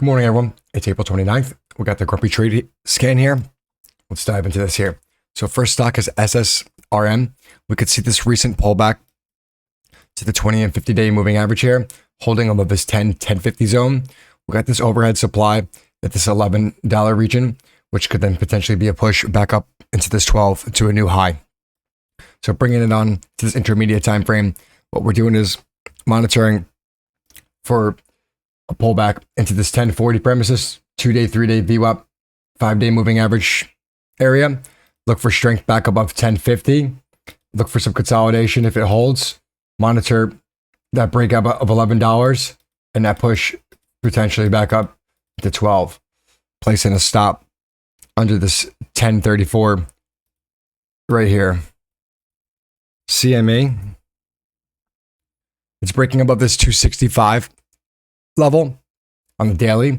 Good morning, everyone. It's April 29th. We got the grumpy trade scan here. Let's dive into this here. So first stock is SSRM. We could see this recent pullback to the 20 and 50-day moving average here, holding above this 1050 zone. We got this overhead supply at this $11 region, which could then potentially be a push back up into this 12 to a new high. So bringing it on to this intermediate time frame, what we're doing is monitoring for a pullback into this 1040 premises, 2-day, 3-day VWAP, 5-day moving average area. Look for strength back above 1050. Look for some consolidation if it holds. Monitor that breakout of $11 and that push potentially back up to 12. Placing a stop under this 1034 right here. CME. It's breaking above this 265 level on the daily.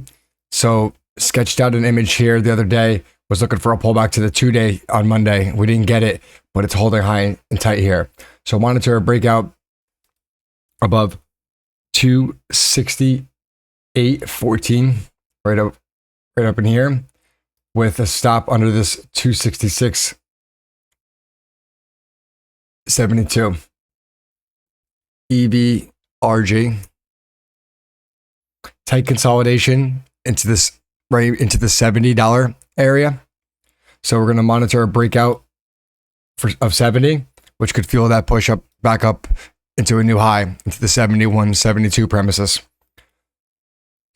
So sketched out an image here the other day, was looking for a pullback to the 2-day on Monday. We didn't get it, but it's holding high and tight here. So monitor a breakout above 268.14 right up in here with a stop under this 266.72. EVRG. Tight consolidation into this right into the $70 area. So we're going to monitor a breakout of 70, which could fuel that push up back up into a new high into the 71, 72 premises.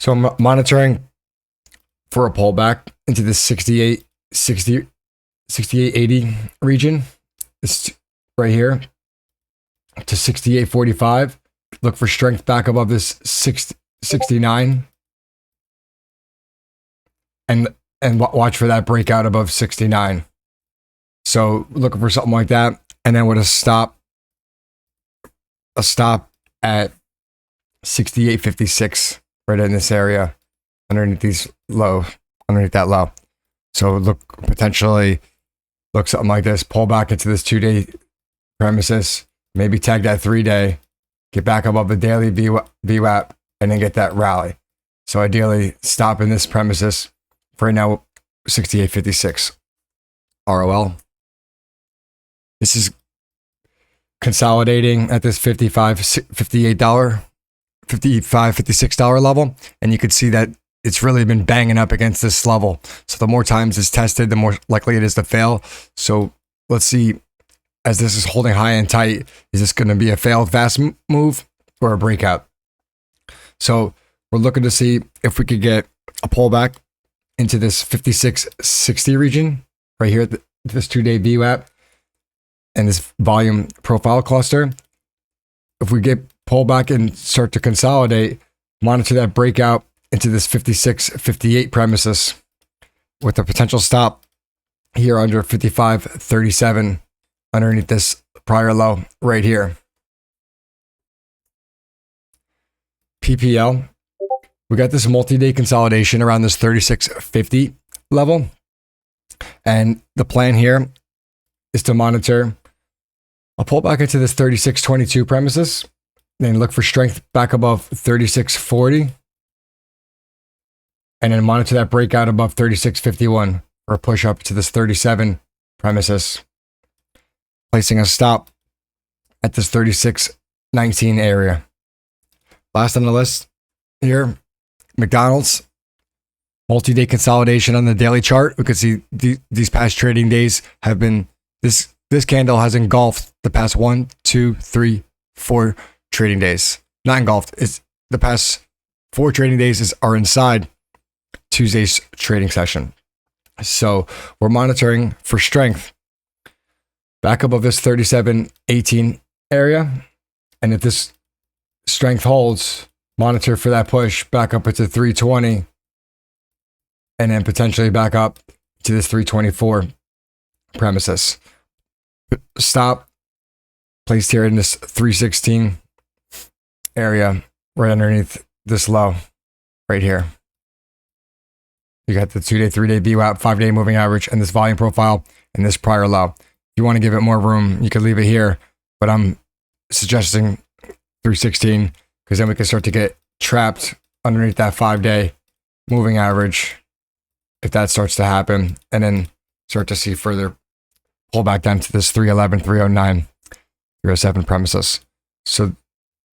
So I'm monitoring for a pullback into the 68.80 region. It's right here to 68.45. Look for strength back above this 69 and watch for that breakout above 69. So looking for something like that, and then with a stop at 68.56 right in this area underneath that low. So potentially look something like this, pull back into this 2-day premises, maybe tag that 3-day, get back above the daily VWAP, and then get that rally. So ideally stop in this premises for right now, 68.56 ROL. This is consolidating at this $56 level. And you could see that it's really been banging up against this level. So the more times it's tested, the more likely it is to fail. So let's see, as this is holding high and tight, is this going to be a failed fast move or a breakout? So we're looking to see if we could get a pullback into this 56.60 region right here, this 2-day VWAP and this volume profile cluster. If we get pullback and start to consolidate, monitor that breakout into this 56.58 premises with a potential stop here under 55.37 underneath this prior low right here. PPL, we got this multi-day consolidation around this 36.50 level. And the plan here is to monitor a pullback into this 36.22 premises, then look for strength back above 36.40, and then monitor that breakout above 36.51 or a push up to this 37 premises, placing a stop at this 36.19 area. Last on the list here, McDonald's, multi-day consolidation on the daily chart. We could see these past trading days have been, this candle has engulfed the past 1, 2, 3, 4 trading days. Not engulfed, it's the past 4 trading days are inside Tuesday's trading session. So we're monitoring for strength back above this 37.18 area. And if this strength holds, monitor for that push back up into 320 and then potentially back up to this 324 premises. Stop placed here in this 316 area right underneath this low right here. You got the 2-day, 3-day VWAP, 5-day moving average, and this volume profile and this prior low. If you want to give it more room, you could leave it here, but I'm suggesting 316 because then we can start to get trapped underneath that 5-day moving average, if that starts to happen, and then start to see further pullback down to this 311, 309, 307 premises. So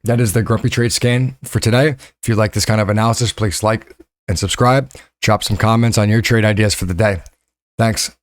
that is the Grumpy Trade scan for today. If you like this kind of analysis, please like and subscribe. Drop some comments on your trade ideas for the day. Thanks.